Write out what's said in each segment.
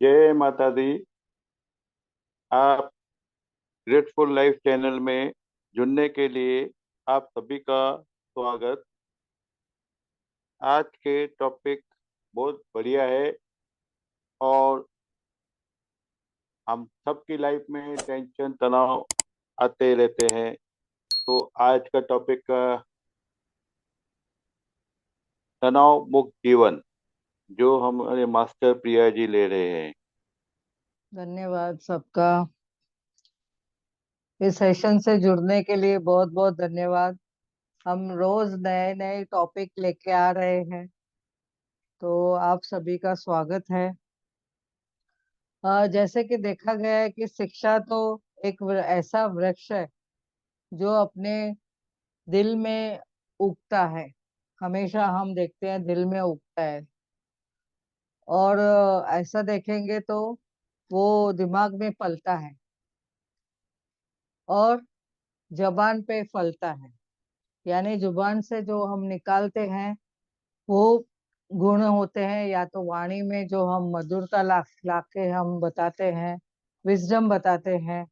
जय माता दी। आप ग्रेटफुल लाइफ चैनल में जुड़ने के लिए आप सभी का स्वागत। आज के टॉपिक बहुत बढ़िया है और हम सबकी लाइफ में टेंशन तनाव आते रहते हैं। तो आज का टॉपिक तनाव मुक्त जीवन जो हमारे मास्टर प्रिया जी ले रहे हैं। धन्यवाद सबका। इस सेशन से जुड़ने के लिए बहुत बहुत धन्यवाद। हम रोज नए नए टॉपिक लेके आ रहे हैं, तो आप सभी का स्वागत है। जैसे कि देखा गया है कि शिक्षा तो एक ऐसा वृक्ष है जो अपने दिल में उगता है। हमेशा हम देखते हैं दिल में उगता है। और ऐसा देखेंगे तो वो दिमाग में पलता है और जबान पे फलता है। यानी जुबान से जो हम निकालते हैं वो गुण होते हैं, या तो वाणी में जो हम मधुरता ला लाके हम बताते हैं, विजडम बताते हैं,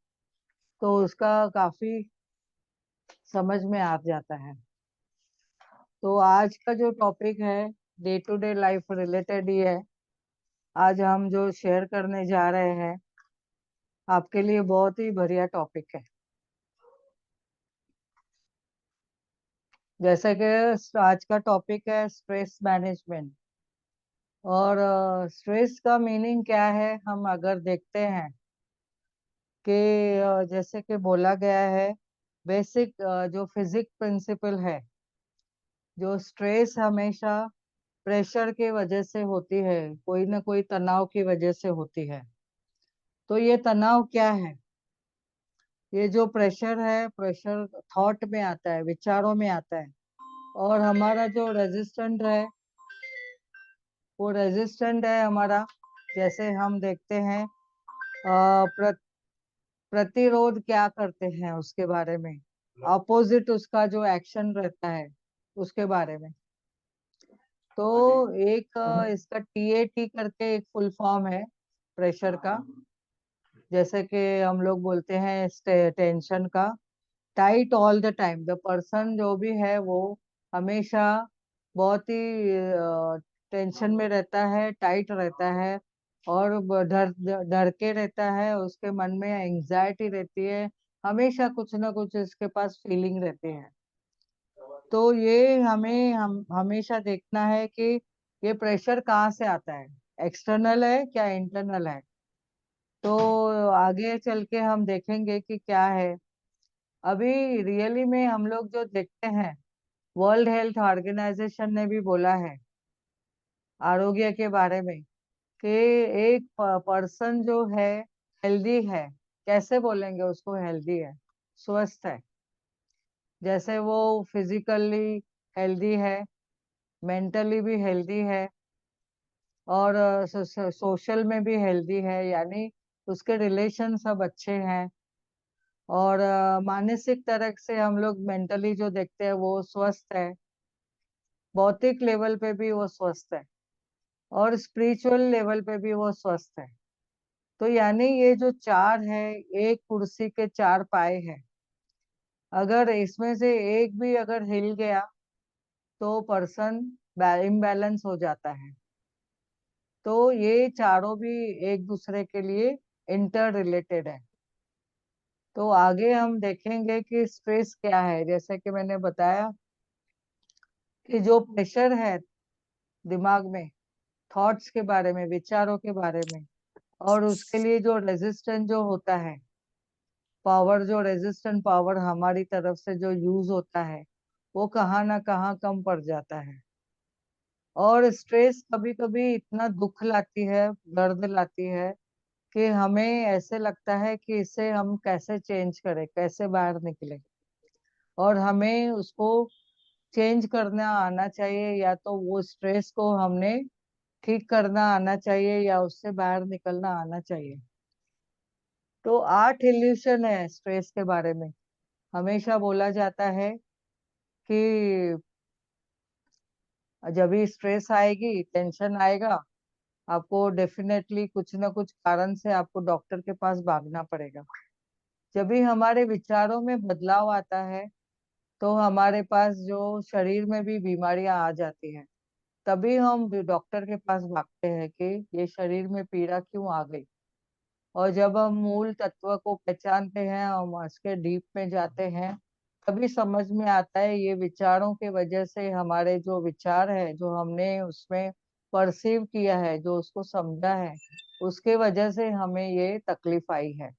तो उसका काफी समझ में आ जाता है। तो आज का जो टॉपिक है day to day life related ही है। आज हम जो शेयर करने जा रहे हैं आपके लिए बहुत ही बढ़िया टॉपिक है। जैसे कि आज का टॉपिक है स्ट्रेस मैनेजमेंट। और स्ट्रेस का मीनिंग क्या है, हम अगर देखते हैं कि जैसे कि बोला गया है, बेसिक जो फिजिक प्रिंसिपल है, जो स्ट्रेस हमेशा प्रेशर के वजह से होती है, कोई ना कोई तनाव की वजह से होती है। तो ये तनाव क्या है? ये जो प्रेशर है, प्रेशर थॉट में आता है, विचारों में आता है। और हमारा जो रेजिस्टेंट है, वो रेजिस्टेंट है हमारा। जैसे हम देखते हैं प्रतिरोध क्या करते हैं उसके बारे में, अपोजिट उसका जो एक्शन रहता है उसके बारे में। तो एक इसका टीएटी करके एक फुल फॉर्म है प्रेशर का। जैसे कि हम लोग बोलते हैं टेंशन का, tight all the time. The person जो भी है वो हमेशा बहुत ही टेंशन में रहता है, टाइट रहता है, और डर डर के रहता है। उसके मन में एंजाइटी रहती है, हमेशा कुछ ना कुछ इसके पास फीलिंग रहती है। तो ये हमें हम हमेशा देखना है कि ये प्रेशर कहाँ से आता है, एक्सटर्नल है क्या इंटरनल है। तो आगे चल के हम देखेंगे कि क्या है। अभी रियली में हम लोग जो देखते हैं, वर्ल्ड हेल्थ ऑर्गेनाइजेशन ने भी बोला है आरोग्य के बारे में कि एक पर्सन जो है हेल्दी है। कैसे बोलेंगे उसको हेल्दी है? स्वस्थ है। जैसे वो फिजिकली हेल्दी है, मेंटली भी हेल्दी है, और सोशल में भी हेल्दी है, यानी उसके रिलेशन सब अच्छे हैं। और मानसिक तरह से हम लोग मेंटली जो देखते हैं वो स्वस्थ है, भौतिक लेवल पे भी वो स्वस्थ है, और स्पिरिचुअल लेवल पे भी वो स्वस्थ है। तो यानी ये जो चार है, एक कुर्सी के चार पाए हैं। अगर इसमें से एक भी अगर हिल गया तो पर्सन इम्बैलेंस हो जाता है। तो ये चारों भी एक दूसरे के लिए इंटर रिलेटेड है। तो आगे हम देखेंगे कि स्ट्रेस क्या है। जैसे कि मैंने बताया कि जो प्रेशर है दिमाग में, थॉट्स के बारे में, विचारों के बारे में, और उसके लिए जो रेजिस्टेंस जो होता है, पावर, जो रेजिस्टेंट पावर हमारी तरफ से जो यूज होता है, वो कहाँ ना कहाँ कम पड़ जाता है। और स्ट्रेस कभी कभी इतना दुख लाती है, दर्द लाती है, कि हमें ऐसे लगता है कि इसे हम कैसे चेंज करें, कैसे बाहर निकले। और हमें उसको चेंज करना आना चाहिए, या तो वो स्ट्रेस को हमने ठीक करना आना चाहिए, या उससे बाहर निकलना आना चाहिए। तो 8 इल्यूशन है स्ट्रेस के बारे में। हमेशा बोला जाता है कि जब भी स्ट्रेस आएगी, टेंशन आएगा, आपको डेफिनेटली कुछ ना कुछ कारण से आपको डॉक्टर के पास भागना पड़ेगा। जब भी हमारे विचारों में बदलाव आता है तो हमारे पास जो शरीर में भी बीमारियां आ जाती हैं, तभी हम डॉक्टर के पास भागते हैं कि ये शरीर में पीड़ा क्यों आ गई। और जब हम मूल तत्व को पहचानते हैं, हम उसके डीप में जाते हैं, तभी समझ में आता है ये विचारों के वजह से हमारे जो विचार है, जो हमने उसमें परसीव किया है, जो उसको समझा है, उसके वजह से हमें ये तकलीफ आई है।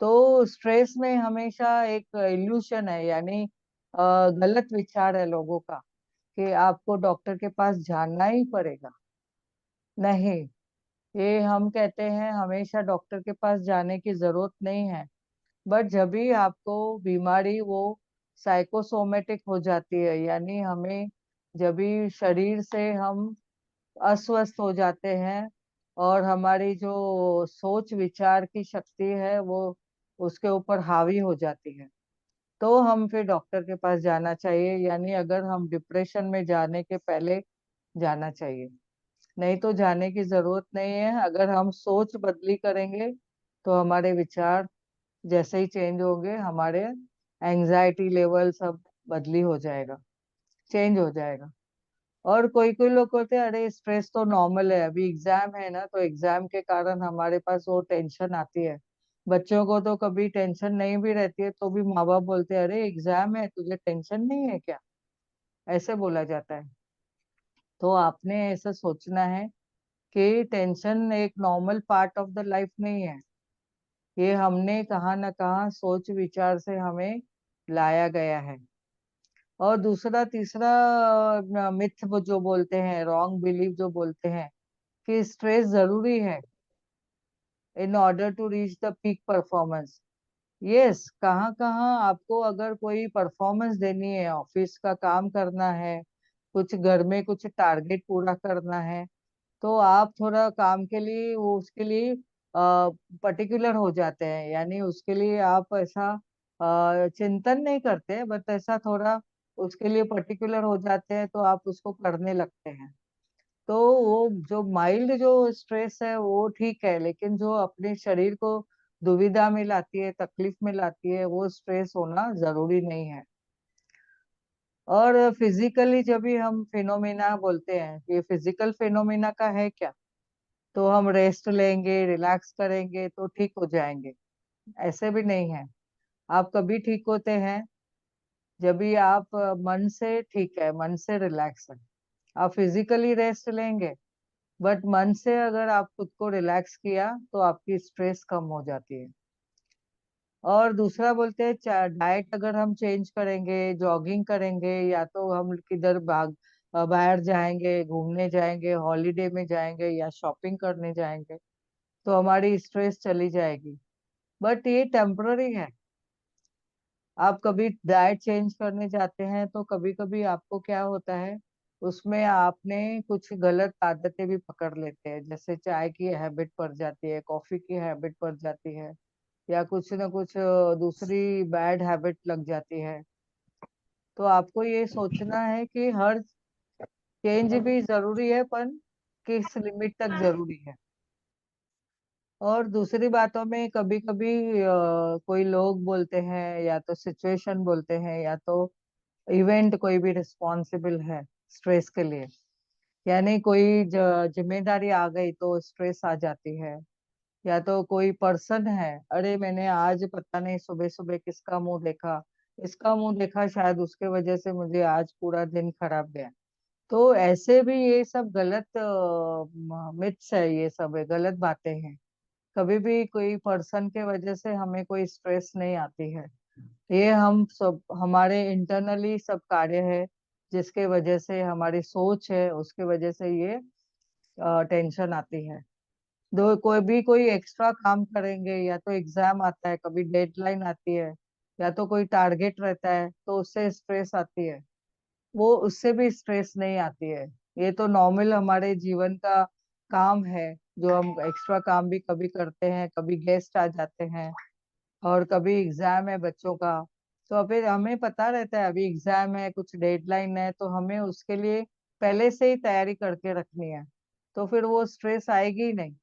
तो स्ट्रेस में हमेशा एक इल्यूशन है, यानी गलत विचार है लोगों का कि आपको डॉक्टर के पास जाना ही पड़ेगा। नहीं, ये हम कहते हैं हमेशा डॉक्टर के पास जाने की जरूरत नहीं है। बट जब भी आपको बीमारी वो साइकोसोमेटिक हो जाती है, यानी हमें जब भी शरीर से हम अस्वस्थ हो जाते हैं और हमारी जो सोच विचार की शक्ति है वो उसके ऊपर हावी हो जाती है, तो हम फिर डॉक्टर के पास जाना चाहिए। यानी अगर हम डिप्रेशन में जाने के पहले जाना चाहिए, नहीं तो जाने की जरूरत नहीं है। अगर हम सोच बदली करेंगे तो हमारे विचार जैसे ही चेंज होंगे, हमारे एंजाइटी लेवल सब बदली हो जाएगा, चेंज हो जाएगा। और कोई कोई लोग कहते हैं अरे स्ट्रेस तो नॉर्मल है, अभी एग्जाम है ना, तो एग्जाम के कारण हमारे पास वो टेंशन आती है। बच्चों को तो कभी टेंशन नहीं भी रहती है तो भी माँ बाप बोलते हैं अरे एग्जाम है, तुझे टेंशन नहीं है क्या, ऐसे बोला जाता है। तो आपने ऐसा सोचना है कि टेंशन एक normal part of the life नहीं है, ये हमने कहाँ ना कहाँ सोच विचार से हमें लाया गया है। और दूसरा तीसरा मिथ वो जो बोलते हैं, रॉन्ग बिलीफ जो बोलते हैं कि स्ट्रेस जरूरी है in order to reach the peak performance. Yes, कहाँ कहाँ आपको अगर कोई परफॉर्मेंस देनी है, ऑफिस का काम करना है, कुछ घर में कुछ टारगेट पूरा करना है, तो आप थोड़ा काम के लिए वो उसके लिए पर्टिकुलर हो जाते हैं, यानी उसके लिए आप ऐसा चिंतन नहीं करते, बट ऐसा थोड़ा उसके लिए पर्टिकुलर हो जाते हैं, तो आप उसको करने लगते हैं। तो वो जो माइल्ड जो स्ट्रेस है वो ठीक है, लेकिन जो अपने शरीर को दुविधा में लाती है, तकलीफ में लाती है, वो स्ट्रेस होना जरूरी नहीं है। और फिजिकली जब भी हम फिनोमिना बोलते हैं, ये फिजिकल फिनोमिना का है क्या, तो हम रेस्ट लेंगे, रिलैक्स करेंगे तो ठीक हो जाएंगे, ऐसे भी नहीं है। आप कभी ठीक होते हैं जब भी आप मन से ठीक है, मन से रिलैक्स है। आप फिजिकली रेस्ट लेंगे, बट मन से अगर आप खुद को रिलैक्स किया तो आपकी स्ट्रेस कम हो जाती है। और दूसरा बोलते हैं डाइट अगर हम चेंज करेंगे, जॉगिंग करेंगे, या तो हम किधर बाहर जाएंगे, घूमने जाएंगे, हॉलीडे में जाएंगे या शॉपिंग करने जाएंगे, तो हमारी स्ट्रेस चली जाएगी। बट ये टेम्पररी है। आप कभी डाइट चेंज करने जाते हैं तो कभी कभी आपको क्या होता है, उसमें आपने कुछ गलत आदतें भी पकड़ लेते हैं, जैसे चाय की हैबिट पड़ जाती है, कॉफी की हैबिट पड़ जाती है, या कुछ ना कुछ दूसरी बैड हैबिट लग जाती है। तो आपको ये सोचना है कि हर चेंज भी जरूरी है, पर किस लिमिट तक जरूरी है। और दूसरी बातों में कभी कभी कोई लोग बोलते हैं, या तो सिचुएशन बोलते हैं, या तो इवेंट कोई भी रिस्पॉन्सिबल है स्ट्रेस के लिए। यानी कोई जिम्मेदारी आ गई तो स्ट्रेस आ जाती है, या तो कोई पर्सन है, अरे मैंने आज पता नहीं सुबह सुबह किसका मुंह देखा, इसका मुंह देखा, शायद उसके वजह से मुझे आज पूरा दिन खराब गया। तो ऐसे भी ये सब गलत मिथ्स है, ये सब है, गलत बातें हैं। कभी भी कोई पर्सन के वजह से हमें कोई स्ट्रेस नहीं आती है। ये हम सब हमारे इंटरनली सब कार्य है, जिसके वजह से हमारी सोच है, उसके वजह से ये टेंशन आती है। दो कोई भी कोई एक्स्ट्रा काम करेंगे, या तो एग्जाम आता है, कभी डेडलाइन आती है, या तो कोई टारगेट रहता है, तो उससे स्ट्रेस आती है। वो उससे भी स्ट्रेस नहीं आती है। ये तो नॉर्मल हमारे जीवन का काम है, जो हम एक्स्ट्रा काम भी कभी करते हैं, कभी गेस्ट आ जाते हैं, और कभी एग्जाम है बच्चों का, तो फिर हमें पता रहता है अभी एग्जाम है, कुछ डेडलाइन है, तो हमें उसके लिए पहले से ही तैयारी करके रखनी है। तो फिर वो स्ट्रेस आएगी ही नहीं।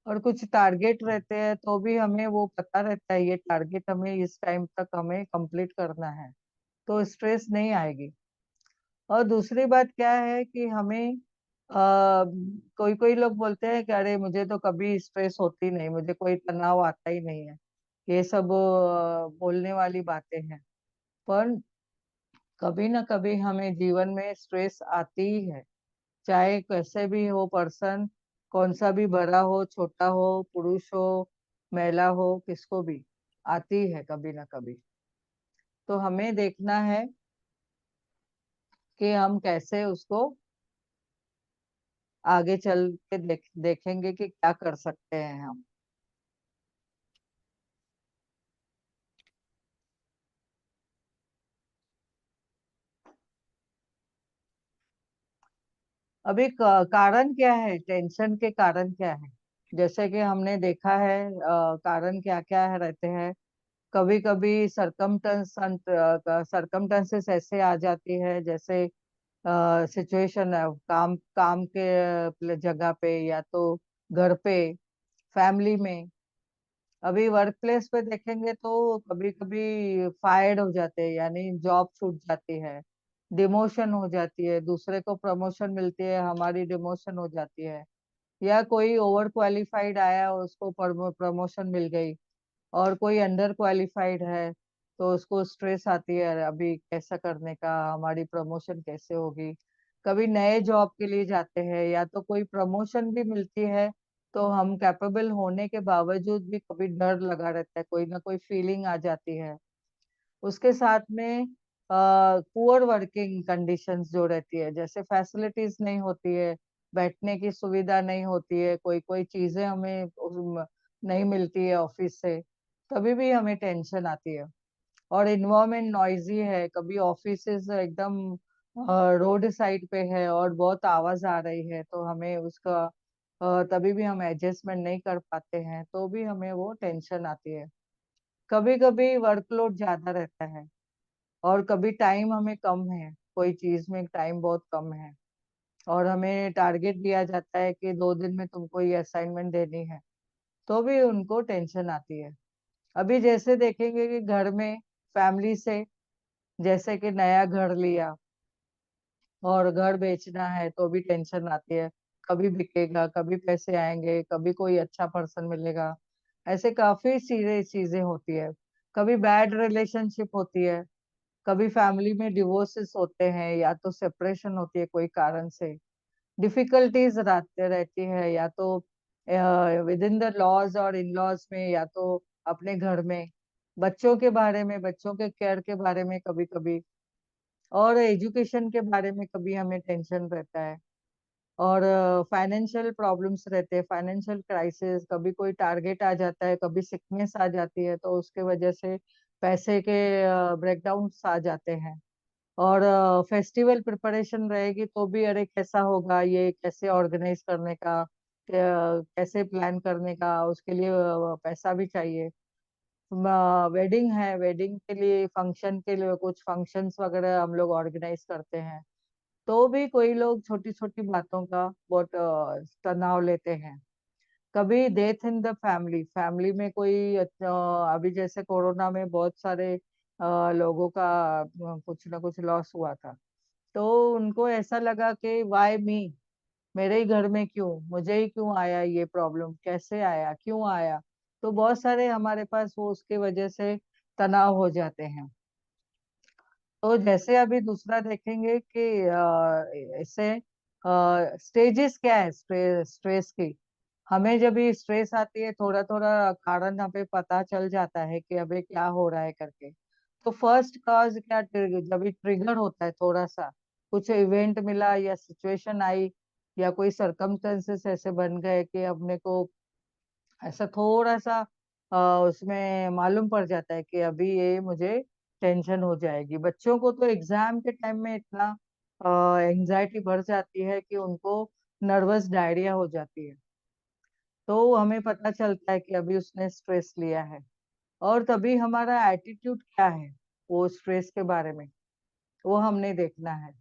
और कुछ टारगेट रहते हैं तो भी हमें वो पता रहता है ये टारगेट हमें इस टाइम तक हमें कंप्लीट करना है, तो स्ट्रेस नहीं आएगी। और दूसरी बात क्या है कि हमें कोई कोई लोग बोलते हैं कि अरे मुझे तो कभी स्ट्रेस होती नहीं, मुझे कोई तनाव आता ही नहीं है। ये सब बोलने वाली बातें हैं। पर कभी ना कभी हमें जीवन में स्ट्रेस आती ही है, चाहे कैसे भी हो पर्सन, कौन सा भी, बड़ा हो छोटा हो, पुरुष हो महिला हो, किसको भी आती है कभी ना कभी। तो हमें देखना है कि हम कैसे उसको आगे चल के देखेंगे कि क्या कर सकते हैं हम। अभी कारण क्या है, टेंशन के कारण क्या है? जैसे कि हमने देखा है कारण क्या क्या है रहते हैं। कभी कभी सरकमटेंसेस ऐसे आ जाती है, जैसे सिचुएशन है, काम काम के जगह पे या तो घर पे, फैमिली में। अभी वर्क प्लेस पे देखेंगे तो कभी कभी फायर्ड हो जाते हैं, यानी जॉब छूट जाती है, डिमोशन हो जाती है, दूसरे को प्रमोशन मिलती है, हमारी डिमोशन हो जाती है। या कोई ओवर क्वालिफाइड आया, उसको प्रमोशन मिल गई, और कोई अंडर क्वालिफाइड है तो उसको स्ट्रेस आती है, "अरे, अभी कैसा करने का, हमारी प्रमोशन कैसे होगी"। कभी नए जॉब के लिए जाते हैं या तो कोई प्रमोशन भी मिलती है, तो हम कैपेबल होने के बावजूद भी कभी डर लगा रहता है, कोई ना कोई फीलिंग आ जाती है। उसके साथ में पुअर वर्किंग कंडीशंस जो रहती है, जैसे फैसिलिटीज नहीं होती है, बैठने की सुविधा नहीं होती है, कोई कोई चीजें हमें नहीं मिलती है ऑफिस से, तभी भी हमें टेंशन आती है। और इन्वायरमेंट नॉइजी है, कभी ऑफिस एकदम रोड साइड पे है और बहुत आवाज आ रही है, तो हमें उसका तभी भी हम एडजस्टमेंट नहीं कर पाते हैं, तो भी हमें वो टेंशन आती है। कभी कभी वर्कलोड ज्यादा रहता है, और कभी टाइम हमें कम है, कोई चीज में टाइम बहुत कम है, और हमें टारगेट दिया जाता है कि 2 दिन में तुमको ये असाइनमेंट देनी है, तो भी उनको टेंशन आती है। अभी जैसे देखेंगे कि घर में फैमिली से, जैसे कि नया घर लिया और घर बेचना है, तो भी टेंशन आती है, कभी बिकेगा, कभी पैसे आएंगे, कभी कोई अच्छा पर्सन मिलेगा। ऐसे काफी चीजें चीजें होती है। कभी बैड रिलेशनशिप होती है, कभी फैमिली में डिवोर्सेस होते हैं, या तो सेपरेशन होती है कोई कारण से, डिफिकल्टीज रहती है, या तो विद इन द लॉज और इन लॉज में, या तो अपने घर में, बच्चों के बारे में, बच्चों के केयर के बारे में कभी कभी, और एजुकेशन के बारे में कभी हमें टेंशन रहता है। और फाइनेंशियल प्रॉब्लम्स रहते हैं, फाइनेंशियल क्राइसिस, कभी कोई टारगेट आ जाता है, कभी सिकनेस आ जाती है, तो उसके वजह से पैसे के ब्रेकडाउन्स आ जाते हैं। और फेस्टिवल प्रिपरेशन रहेगी तो भी, अरे कैसा होगा, ये कैसे ऑर्गेनाइज करने का, कैसे प्लान करने का, उसके लिए पैसा भी चाहिए। वेडिंग है, वेडिंग के लिए, फंक्शन के लिए कुछ फंक्शंस वगैरह हम लोग ऑर्गेनाइज करते हैं, तो भी कोई लोग छोटी छोटी बातों का बहुत तनाव लेते हैं। कभी death in the family, family में कोई अभी जैसे कोरोना में बहुत सारे लोगों का कुछ ना कुछ लॉस हुआ था, तो उनको ऐसा लगा कि वाई मी, मेरे ही घर में क्यों, मुझे ही क्यों आया ये प्रॉब्लम, कैसे आया, क्यों आया। तो बहुत सारे हमारे पास वो उसके वजह से तनाव हो जाते हैं। तो जैसे अभी दूसरा देखेंगे कि इससे स्टेजेस क्या है स्ट्रेस की। हमें जब ये स्ट्रेस आती है, थोड़ा थोड़ा कारण हमें पता चल जाता है कि अबे क्या हो रहा है करके। तो फर्स्ट कॉज क्या, जब ये ट्रिगर होता है, थोड़ा सा कुछ इवेंट मिला या सिचुएशन आई, या कोई सरकमस्टेंसेस ऐसे बन गए कि अपने को ऐसा थोड़ा सा उसमें मालूम पड़ जाता है कि अभी ये मुझे टेंशन हो जाएगी। बच्चों को तो एग्जाम के टाइम में इतना एंजाइटी बढ़ जाती है कि उनको नर्वस डायरिया हो जाती है, तो हमें पता चलता है कि अभी उसने स्ट्रेस लिया है। और तभी हमारा एटीट्यूड क्या है वो स्ट्रेस के बारे में, वो हमने देखना है।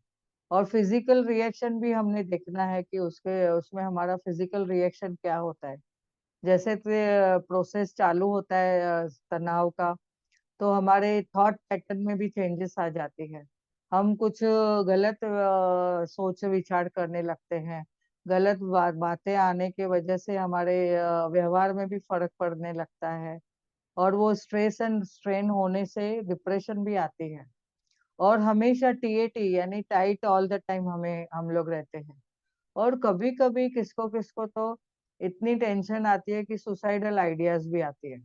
और फिजिकल रिएक्शन भी हमने देखना है कि उसके उसमें हमारा फिजिकल रिएक्शन क्या होता है। जैसे प्रोसेस चालू होता है तनाव का, तो हमारे थॉट पैटर्न में भी चेंजेस आ जाती है। हम कुछ गलत सोच विचार करने लगते हैं। गलत बातें आने की वजह से हमारे व्यवहार में भी फर्क पड़ने लगता है। और वो स्ट्रेस एंड स्ट्रेन होने से डिप्रेशन भी आती है। और हमेशा टीएटी यानी टाइट ऑल द टाइम हम लोग रहते हैं। और कभी कभी किसको किसको तो इतनी टेंशन आती है कि सुसाइडल आइडियाज भी आती है।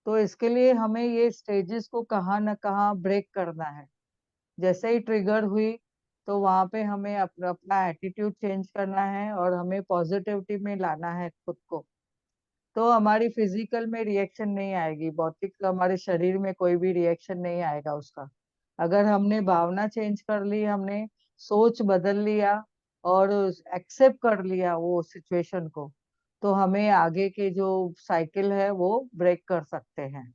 तो इसके लिए हमें ये स्टेजेस को कहाँ न कहाँ ब्रेक करना है। जैसे ही ट्रिगर हुई, तो वहां पे हमें अपना अपना एटीट्यूड चेंज करना है और हमें पॉजिटिविटी में लाना है खुद को। तो हमारी फिजिकल में रिएक्शन नहीं आएगी, भौतिक हमारे शरीर में कोई भी रिएक्शन नहीं आएगा उसका। अगर हमने भावना चेंज कर ली, हमने सोच बदल लिया और एक्सेप्ट कर लिया वो सिचुएशन को, तो हमें आगे के जो साइकिल है वो ब्रेक कर सकते हैं।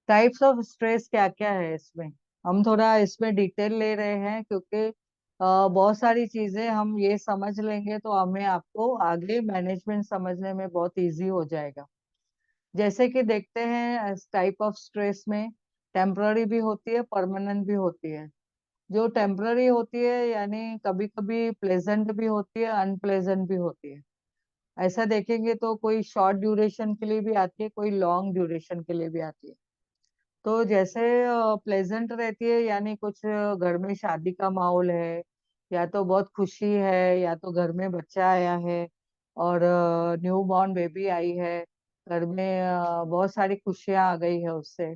टाइप्स ऑफ स्ट्रेस क्या क्या है इसमें, हम थोड़ा इसमें डिटेल ले रहे हैं क्योंकि बहुत सारी चीजें हम ये समझ लेंगे तो हमें आपको आगे मैनेजमेंट समझने में बहुत इजी हो जाएगा। जैसे कि देखते हैं टाइप ऑफ स्ट्रेस में टेम्पररी भी होती है, परमानेंट भी होती है। जो टेम्पररी होती है यानी कभी कभी प्लेजेंट भी होती है, अनप्लेजेंट भी होती है। ऐसा देखेंगे तो कोई शॉर्ट ड्यूरेशन के लिए भी आती है, कोई लॉन्ग ड्यूरेशन के लिए भी आती है। तो जैसे प्लेजेंट रहती है यानी कुछ घर में शादी का माहौल है, या तो बहुत खुशी है, या तो घर में बच्चा आया है और न्यू बॉर्न बेबी आई है, घर में बहुत सारी खुशियां आ गई है उससे।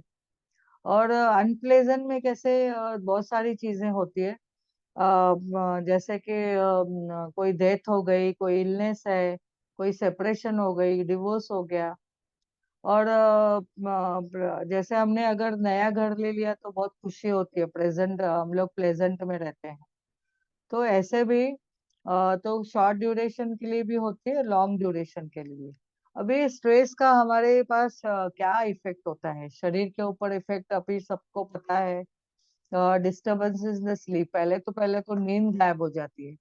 और अनप्लेजेंट में कैसे बहुत सारी चीजें होती है। जैसे कि कोई डेथ हो गई, कोई इलनेस है, कोई सेपरेशन हो गई, डिवोर्स हो गया। और जैसे हमने अगर नया घर ले लिया तो बहुत खुशी होती है, प्रेजेंट हम लोग प्लेजेंट में रहते हैं। तो ऐसे भी तो शॉर्ट ड्यूरेशन के लिए भी होती है, लॉन्ग ड्यूरेशन के लिए। अभी स्ट्रेस का हमारे पास क्या इफेक्ट होता है शरीर के ऊपर, इफेक्ट अभी सबको पता है। डिस्टर्बेंस इन द स्लीप, पहले तो नींद गायब हो जाती है।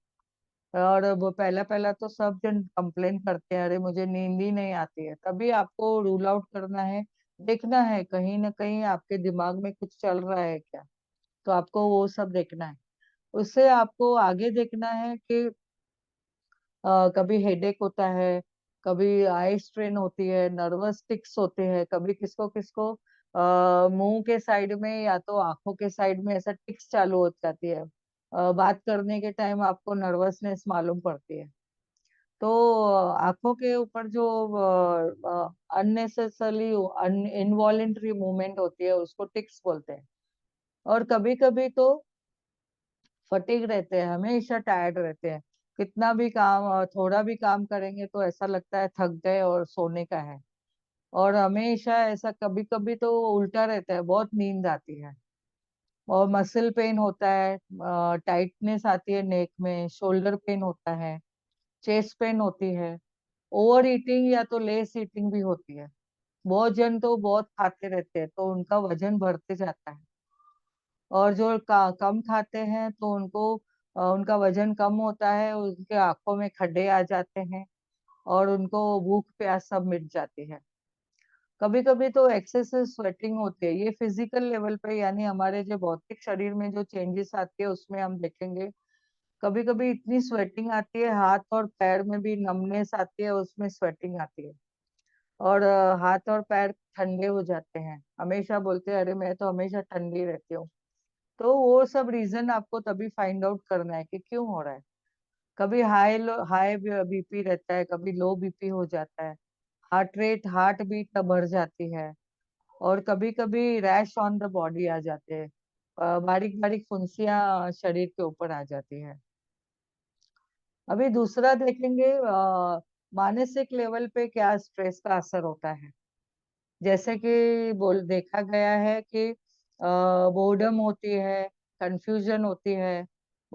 और वो पहला पहला तो सब जन कंप्लेन करते हैं, अरे मुझे नींद ही नहीं आती है। तभी आपको रूल आउट करना है, देखना है कहीं ना कहीं आपके दिमाग में कुछ चल रहा है क्या। तो आपको वो सब देखना है। उससे आपको आगे देखना है कि कभी हेडेक होता है, कभी आई स्ट्रेन होती है, नर्वस टिक्स होते हैं, कभी किसको किसको मुंह के साइड में या तो आंखों के साइड में ऐसा टिक्स चालू हो जाती है। बात करने के टाइम आपको नर्वसनेस मालूम पड़ती है। तो आंखों के ऊपर जो अननेसेसरली इनवॉलेंट्री मूवमेंट होती है उसको टिक्स बोलते हैं। और कभी कभी तो फटीग रहते हैं, हमेशा टायर्ड रहते हैं। कितना भी काम थोड़ा भी काम करेंगे तो ऐसा लगता है थक गए और सोने का है। और हमेशा ऐसा कभी कभी तो उल्टा रहता है, बहुत नींद आती है। और मसल पेन होता है, टाइटनेस आती है नेक में, शोल्डर पेन होता है, चेस्ट पेन होती है। ओवर ईटिंग या तो लेस ईटिंग भी होती है। बहुत जन तो बहुत खाते रहते हैं तो उनका वजन बढ़ते जाता है। और जो कम खाते हैं तो उनको उनका वजन कम होता है, उनके आंखों में खड्डे आ जाते हैं और उनको भूख प्यास सब मिट जाती है। कभी कभी तो एक्सेसिव स्वेटिंग होती है, ये फिजिकल लेवल पे यानी हमारे जो भौतिक शरीर में जो चेंजेस आती है उसमें हम देखेंगे। कभी कभी इतनी स्वेटिंग आती है, हाथ और पैर में भी नमनेस आती है, उसमें स्वेटिंग आती है। और हाथ और पैर ठंडे हो जाते हैं, हमेशा बोलते हैं अरे मैं तो हमेशा ठंडी रहती हूँ। तो वो सब रीजन आपको तभी फाइंड आउट करना है कि क्यों हो रहा है। कभी हाई बीपी रहता है, कभी लो बीपी हो जाता है, हार्ट बीट बढ़ जाती है। और कभी कभी रैश ऑन द बॉडी आ जाते हैं, बारीक बारीक फुंसियां शरीर के ऊपर आ जाती है। अभी दूसरा देखेंगे मानसिक लेवल पे क्या स्ट्रेस का असर होता है। जैसे कि बोल देखा गया है कि बोर्डम होती है, कंफ्यूजन होती है,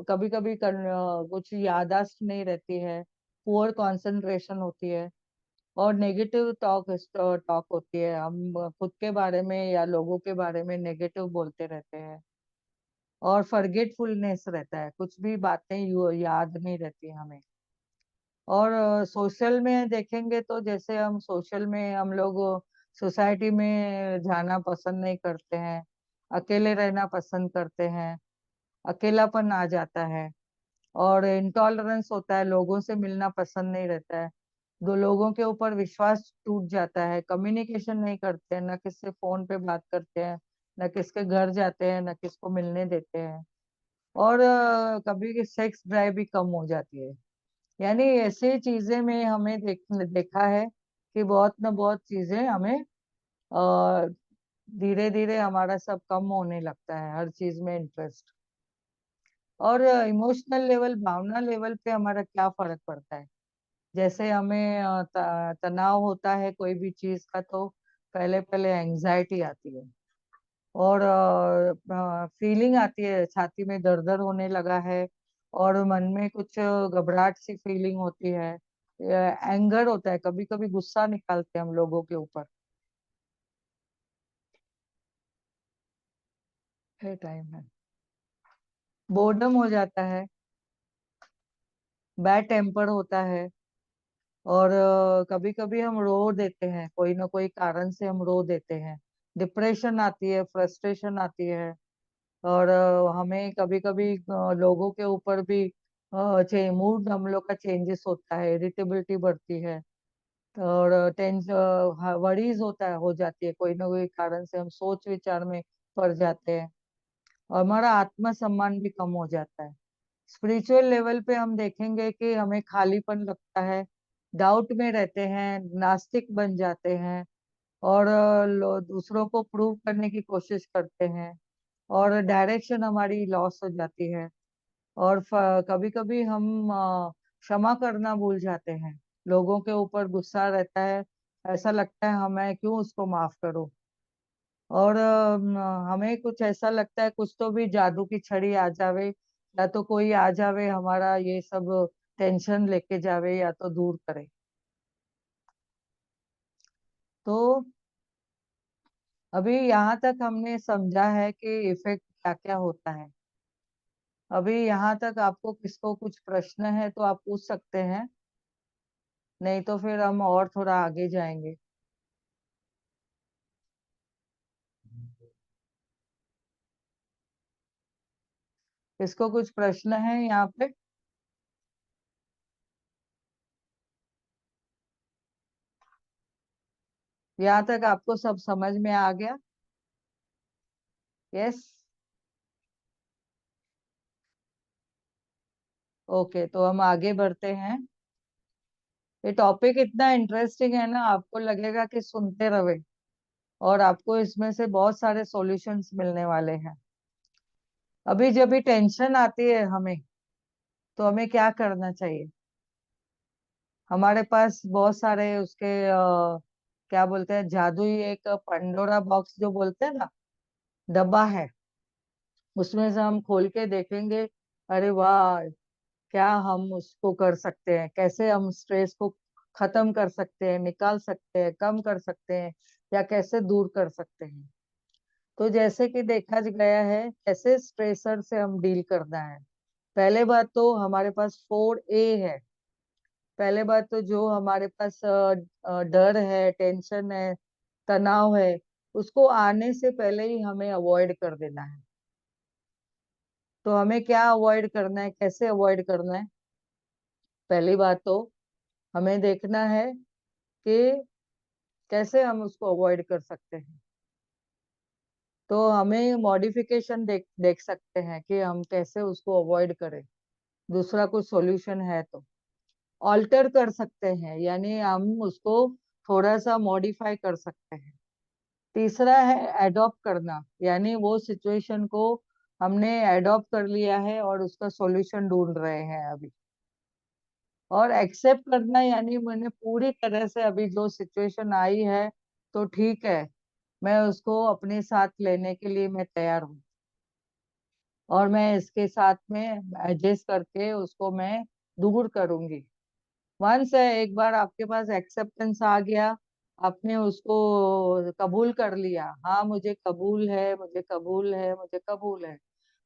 कभी कभी कुछ याददाश्त नहीं रहती है, पुअर कंसंट्रेशन होती है। और नेगेटिव टॉक टॉक होती है, हम खुद के बारे में या लोगों के बारे में नेगेटिव बोलते रहते हैं। और फॉरगेटफुलनेस रहता है, कुछ भी बातें याद नहीं रहती हमें। और सोशल में देखेंगे तो जैसे हम सोशल में हम लोग सोसाइटी में जाना पसंद नहीं करते हैं, अकेले रहना पसंद करते हैं, अकेलापन आ जाता है, और इंटॉलरेंस होता है, लोगों से मिलना पसंद नहीं रहता है, दो लोगों के ऊपर विश्वास टूट जाता है, कम्युनिकेशन नहीं करते हैं, न किससे फोन पे बात करते हैं, न किसके घर जाते हैं, न किसको मिलने देते हैं। और कभी सेक्स ड्राइव भी कम हो जाती है। यानी ऐसे चीजें में हमें देखा है कि बहुत न बहुत चीजें हमें धीरे धीरे हमारा सब कम होने लगता है, हर चीज में इंटरेस्ट। और इमोशनल लेवल, भावना लेवल पे हमारा क्या फर्क पड़ता है। जैसे हमें तनाव होता है कोई भी चीज का, तो पहले पहले एंजाइटी आती है, और फीलिंग आती है, छाती में दर्द दर्द होने लगा है, और मन में कुछ घबराहट सी फीलिंग होती है, एंगर होता है, कभी कभी गुस्सा निकालते हैं हम लोगों के ऊपर। है टाइम है, बोर्डम हो जाता है, बैड टेम्पर होता है, और कभी कभी हम रो देते हैं, कोई ना कोई कारण से हम रो देते हैं, डिप्रेशन आती है, फ्रस्ट्रेशन आती है। और हमें कभी कभी लोगों के ऊपर भी मूड हम लोग का चेंजेस होता है, इरिटेबिलिटी बढ़ती है, और टेंशन वरीज होता है, हो जाती है, कोई ना कोई कारण से हम सोच विचार में पड़ जाते हैं, और हमारा आत्मसम्मान भी कम हो जाता है। स्पिरिचुअल लेवल पे हम देखेंगे कि हमें खालीपन लगता है, डाउट में रहते हैं, नास्तिक बन जाते हैं, और दूसरों को प्रूव करने की कोशिश करते हैं, और डायरेक्शन हमारी लॉस हो जाती है। और कभी कभी हम क्षमा करना भूल जाते हैं, लोगों के ऊपर गुस्सा रहता है, ऐसा लगता है हमें क्यों उसको माफ करूं। और हमें कुछ ऐसा लगता है कुछ तो भी जादू की छड़ी आ जावे, या तो कोई आ जावे हमारा ये सब टेंशन लेके जावे, या तो दूर करे। तो अभी यहाँ तक हमने समझा है कि इफेक्ट क्या क्या होता है। अभी यहाँ तक आपको किसको कुछ प्रश्न है तो आप पूछ सकते हैं, नहीं तो फिर हम और थोड़ा आगे जाएंगे। किसको कुछ प्रश्न है यहाँ पे? यहाँ तक आपको सब समझ में आ गया? यस। ओके, तो हम आगे बढ़ते हैं। ये टॉपिक इतना इंटरेस्टिंग है ना, आपको लगेगा कि सुनते रहे, और आपको इसमें से बहुत सारे सॉल्यूशंस मिलने वाले हैं। अभी जब भी टेंशन आती है हमें, तो हमें क्या करना चाहिए? हमारे पास बहुत सारे उसके क्या बोलते हैं, जादुई एक पंडोरा बॉक्स जो बोलते हैं ना, डब्बा है, उसमें से हम खोल के देखेंगे, अरे वाह, क्या हम उसको कर सकते हैं, कैसे हम स्ट्रेस को खत्म कर सकते हैं, निकाल सकते हैं, कम कर सकते हैं, या कैसे दूर कर सकते हैं। तो जैसे कि देखा गया है कैसे स्ट्रेसर से हम डील करना है। पहले बात तो हमारे पास 4A है। पहले बात तो जो हमारे पास डर है, टेंशन है, तनाव है, उसको आने से पहले ही हमें अवॉइड कर देना है। तो हमें क्या अवॉइड करना है, कैसे अवॉइड करना है? पहली बात तो हमें देखना है कि कैसे हम उसको अवॉइड कर सकते हैं। तो हमें मॉडिफिकेशन देख देख सकते हैं कि हम कैसे उसको अवॉइड करें। दूसरा कोई सॉल्यूशन है तो ऑल्टर कर सकते हैं, यानी हम उसको थोड़ा सा मॉडिफाई कर सकते हैं। तीसरा है एडॉप्ट करना, यानी वो सिचुएशन को हमने एडॉप्ट कर लिया है और उसका सॉल्यूशन ढूंढ रहे हैं अभी। और एक्सेप्ट करना, यानी मैंने पूरी तरह से अभी जो सिचुएशन आई है, तो ठीक है, मैं उसको अपने साथ लेने के लिए मैं तैयार हूँ, और मैं इसके साथ में एडजस्ट करके उसको मैं दूर करूंगी। वंस है, एक बार आपके पास एक्सेप्टेंस आ गया, आपने उसको कबूल कर लिया, हाँ मुझे कबूल है, मुझे कबूल है, मुझे कबूल है,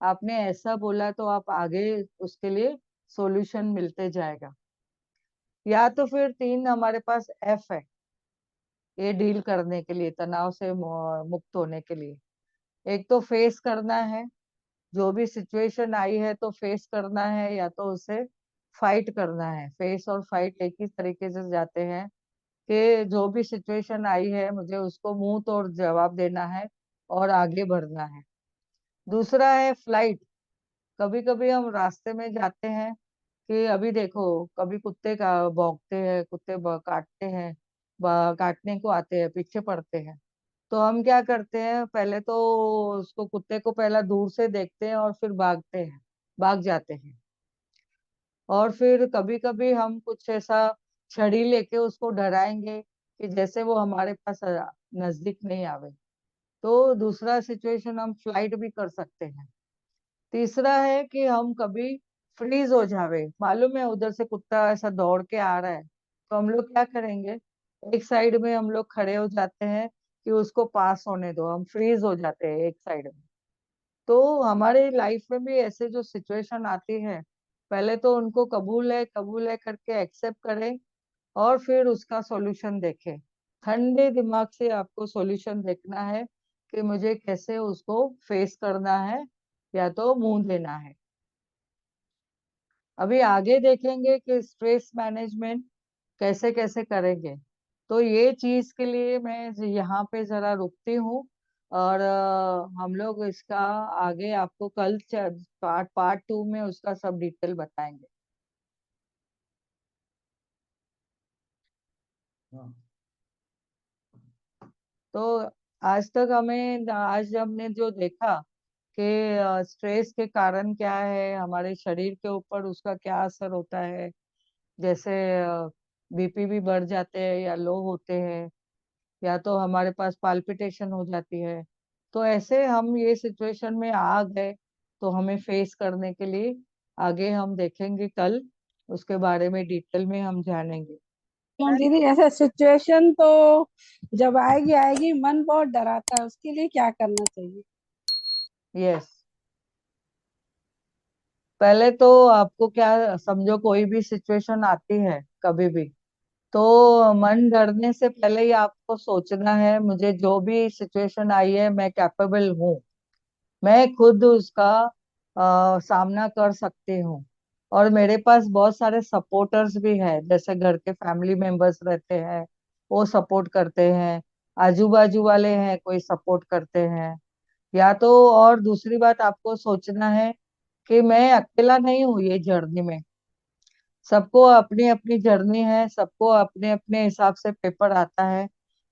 आपने ऐसा बोला तो आप आगे उसके लिए सॉल्यूशन मिलते जाएगा। या तो फिर तीन हमारे पास एफ है ये डील करने के लिए, तनाव से मुक्त होने के लिए। एक तो फेस करना है, जो भी सिचुएशन आई है तो फेस करना है, या तो उसे फाइट करना है। फेस और फाइट एक ही तरीके से जाते हैं कि जो भी सिचुएशन आई है मुझे उसको मुंह तोड़ जवाब देना है और आगे बढ़ना है। दूसरा है फ्लाइट। कभी कभी हम रास्ते में जाते हैं कि अभी देखो, कभी कुत्ते का भौंकते हैं, कुत्ते काटते हैं, काटने को आते हैं, पीछे पड़ते हैं। तो हम क्या करते हैं, पहले तो उसको कुत्ते को पहला दूर से देखते हैं और फिर भागते हैं, भाग जाते हैं। और फिर कभी कभी हम कुछ ऐसा छड़ी लेके उसको डराएंगे कि जैसे वो हमारे पास नजदीक नहीं आवे। तो दूसरा सिचुएशन हम फ्लाइट भी कर सकते हैं। तीसरा है कि हम कभी फ्रीज हो जावे, मालूम है उधर से कुत्ता ऐसा दौड़ के आ रहा है, तो हम लोग क्या करेंगे, एक साइड में हम लोग खड़े हो जाते हैं कि उसको पास होने दो, हम फ्रीज हो जाते हैं एक साइड में। तो हमारे लाइफ में भी ऐसे जो सिचुएशन आती है, पहले तो उनको कबूल है करके एक्सेप्ट करें और फिर उसका सॉल्यूशन देखें। ठंडे दिमाग से आपको सॉल्यूशन देखना है कि मुझे कैसे उसको फेस करना है या तो मुंह देना है। अभी आगे देखेंगे कि स्ट्रेस मैनेजमेंट कैसे कैसे करेंगे। तो ये चीज के लिए मैं यहाँ पे जरा रुकती हूँ, और हम लोग इसका आगे आपको कल पार्ट पार्ट 2 में उसका सब डिटेल बताएंगे। हाँ। तो आज हमने जो देखा कि स्ट्रेस के कारण क्या है, हमारे शरीर के ऊपर उसका क्या असर होता है, जैसे बीपी भी बढ़ जाते हैं या लो होते हैं, या तो हमारे पास पाल्पिटेशन हो जाती है। तो ऐसे हम ये सिचुएशन में आ गए तो हमें फेस करने के लिए आगे हम देखेंगे कल, उसके बारे में डिटेल में हम जानेंगे। क्यों दीदी, ऐसे सिचुएशन तो जब आएगी आएगी, मन बहुत डराता है, उसके लिए क्या करना चाहिए? यस, पहले तो आपको क्या समझो, कोई भी सिचुएशन आती है कभी भी, तो मन डरने से पहले ही आपको सोचना है मुझे जो भी सिचुएशन आई है मैं कैपेबल हूँ, मैं खुद उसका सामना कर सकती हूँ। और मेरे पास बहुत सारे सपोर्टर्स भी हैं, जैसे घर के फैमिली मेंबर्स रहते हैं, वो सपोर्ट करते हैं, आजू बाजू वाले हैं कोई सपोर्ट करते हैं। या तो और दूसरी बात आपको सोचना है कि मैं अकेला नहीं हूँ ये जर्नी में, सबको अपनी अपनी जर्नी है, सबको अपने अपने हिसाब से पेपर आता है।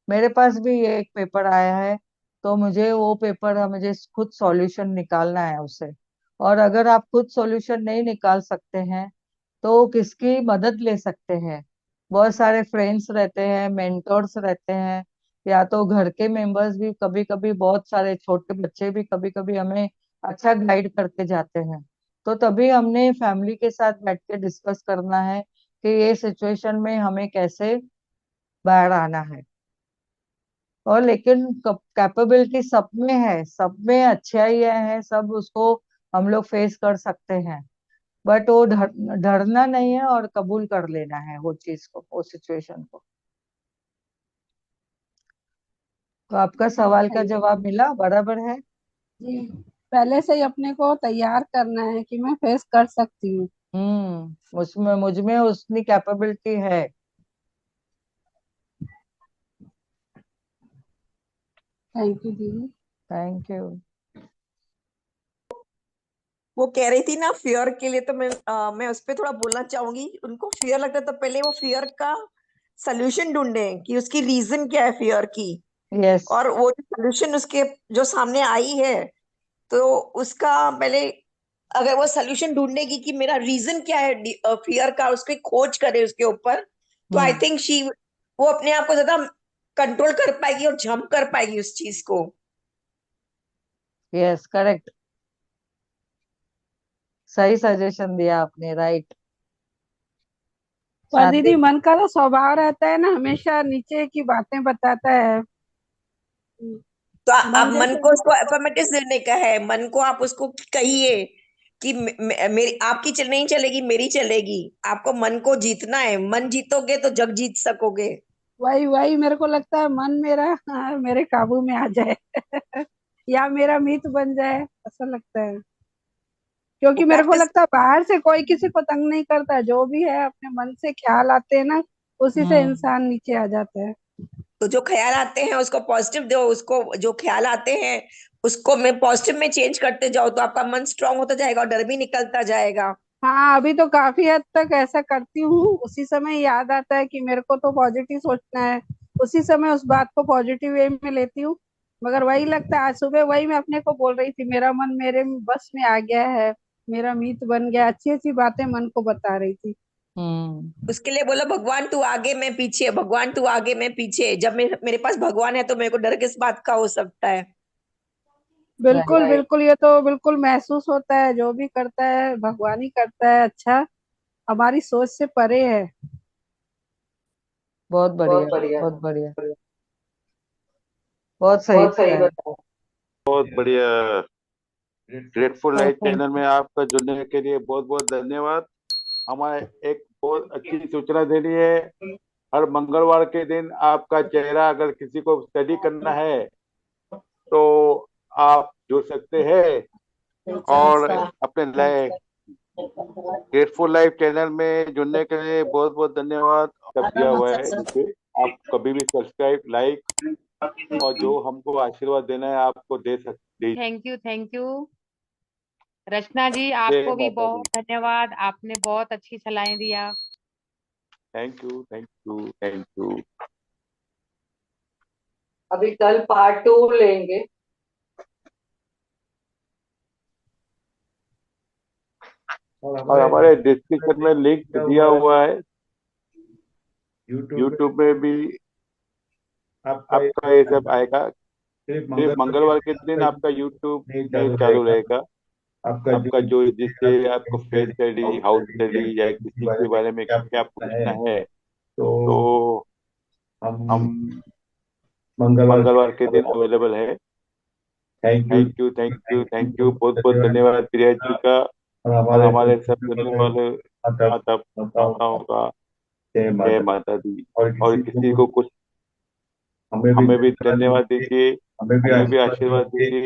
मेरे पास भी ये एक पेपर आया है, तो मुझे वो पेपर मुझे खुद सॉल्यूशन निकालना है उसे। और अगर आप खुद सॉल्यूशन नहीं निकाल सकते हैं तो किसकी मदद ले सकते हैं, बहुत सारे फ्रेंड्स रहते हैं, मेंटर्स रहते हैं, या तो घर के मेंबर्स भी, कभी कभी बहुत सारे छोटे बच्चे भी कभी कभी हमें अच्छा गाइड करके जाते हैं। तो तभी हमने फैमिली के साथ बैठ के डिस्कस करना है कि ये सिचुएशन में हमें कैसे बाहर आना है। और लेकिन कैपेबिलिटी सब में है, सब में अच्छाइयाँ है, सब उसको हम लोग फेस कर सकते हैं। बट वो डरना नहीं है और कबूल कर लेना है वो चीज को, वो सिचुएशन को। तो आपका सवाल का थैंक यू जवाब मिला बराबर है। जी। पहले से ही अपने को तैयार करना है कि मैं फेस कर सकती हूँ। उसमें मुझ में उतनी कैपेबिलिटी है। थैंक यू दीदी। Thank you. वो कह रही थी ना फियर के लिए, तो मैं उस पर थोड़ा बोलना चाहूंगी। उनको फियर लगता है तो पहले वो फियर का सोल्यूशन ढूंढे कि उसकी रीजन क्या है फियर की। यस। और वो जो सोल्यूशन उसके जो सामने आई है, तो उसका पहले अगर वो सोल्यूशन ढूंढेगी कि मेरा रीजन क्या है फियर का, उसकी खोज करे उसके ऊपर, तो आई हम्म। थिंक शी वो अपने आप को ज्यादा कंट्रोल कर पाएगी और जंप कर पाएगी उस चीज को। यस, करेक्ट, सही सजेशन दिया आपने, राइट। पर शांति। दीदी, मन का तो स्वभाव रहता है ना, हमेशा नीचे की बातें बताता है। तो आप मन मन जैसे को उसको अफर्मेटिव देने का है, मन को आप उसको कहिए कि मेरी आपकी नहीं चलेगी, मेरी चलेगी। आपको मन को जीतना है, मन जीतोगे तो जग जीत सकोगे। वही वही मेरे को लगता है मन मेरा मेरे काबू में आ जाए या मेरा मित्र बन जाए, ऐसा लगता है। वो क्योंकि मेरे को प्रैक्टिस। लगता है बाहर से कोई किसी को तंग नहीं करता, जो भी है अपने मन से ख्याल आते हैं ना, उसी से हम्म। इंसान नीचे आ जाता है। तो जो ख्याल आते हैं उसको पॉजिटिव दो, उसको जो ख्याल आते हैं उसको मैं पॉजिटिव में चेंज करते जाओ, तो आपका मन स्ट्रांग होता जाएगा और डर भी निकलता जाएगा। हाँ, अभी तो काफी हद तक ऐसा करती हूँ। उसी समय याद आता है कि मेरे को तो पॉजिटिव सोचना है, उसी समय उस बात को पॉजिटिव वे में लेती हूँ। मगर वही लगता है, आज सुबह वही मैं अपने को बोल रही थी, मेरा मन मेरे बस में आ गया है, मेरा मीत बन गया, अच्छी अच्छी बातें मन को बता रही थी। हम्म। उसके लिए बोलो भगवान तू आगे मैं पीछे, भगवान तू आगे मैं पीछे। जब मेरे पास भगवान है तो मेरे को डर किस बात का हो सकता है। बिल्कुल राइट। बिल्कुल, ये तो बिल्कुल महसूस होता है, जो भी करता है भगवान ही करता है, अच्छा हमारी सोच से परे है। बहुत बहुत बढ़िया, बढ़िया। बहुत बढ़िया। बहुत सही बहुत सही बताया। बताया। बहुत बढ़िया। ग्रेटफुल लाइफ थैंक चैनल में आपका जुड़ने के लिए बहुत बहुत धन्यवाद। हमारे एक बहुत अच्छी सूचना देनी है। हर मंगलवार के दिन आपका चेहरा अगर किसी को स्टडी करना है तो आप जुड़ सकते हैं। और अपने ग्रेटफुल लाइफ चैनल में जुड़ने के लिए बहुत बहुत धन्यवाद। सब दिया हुआ है नीचे। आप कभी भी सब्सक्राइब, लाइक और जो हमको आशीर्वाद देना है आपको दे सकते। Thank you, thank you. Rachna ji, जय आपको भी माता दी। बहुत धन्यवाद, आपने बहुत अच्छी सलाहें दिया। Thank you, thank you, thank you. अभी कल पार्ट 2 लेंगे। और हमारे डिस्क्रिप्शन में लिंक दिया हुआ है। यूट्यूब में भी आपका ये सब आएगा। सिर्फ मंगलवार के दिन आपका यूट्यूब नहीं चालू रहेगा। आपका जो जिससे आपको फेस स्टडी, हाउस स्टडी या किसी के बारे में क्या पूछना है तो हम मंगलवार के दिन अवेलेबल है। Thank you, thank you, thank you. बहुत बहुत धन्यवाद प्रिया जी का और हमारे सब सुनने वाले माता माताओं का। जय माता दी। और किसी को कुछ हमें भी धन्यवाद दीजिए, हमें भी आशीर्वाद दीजिए।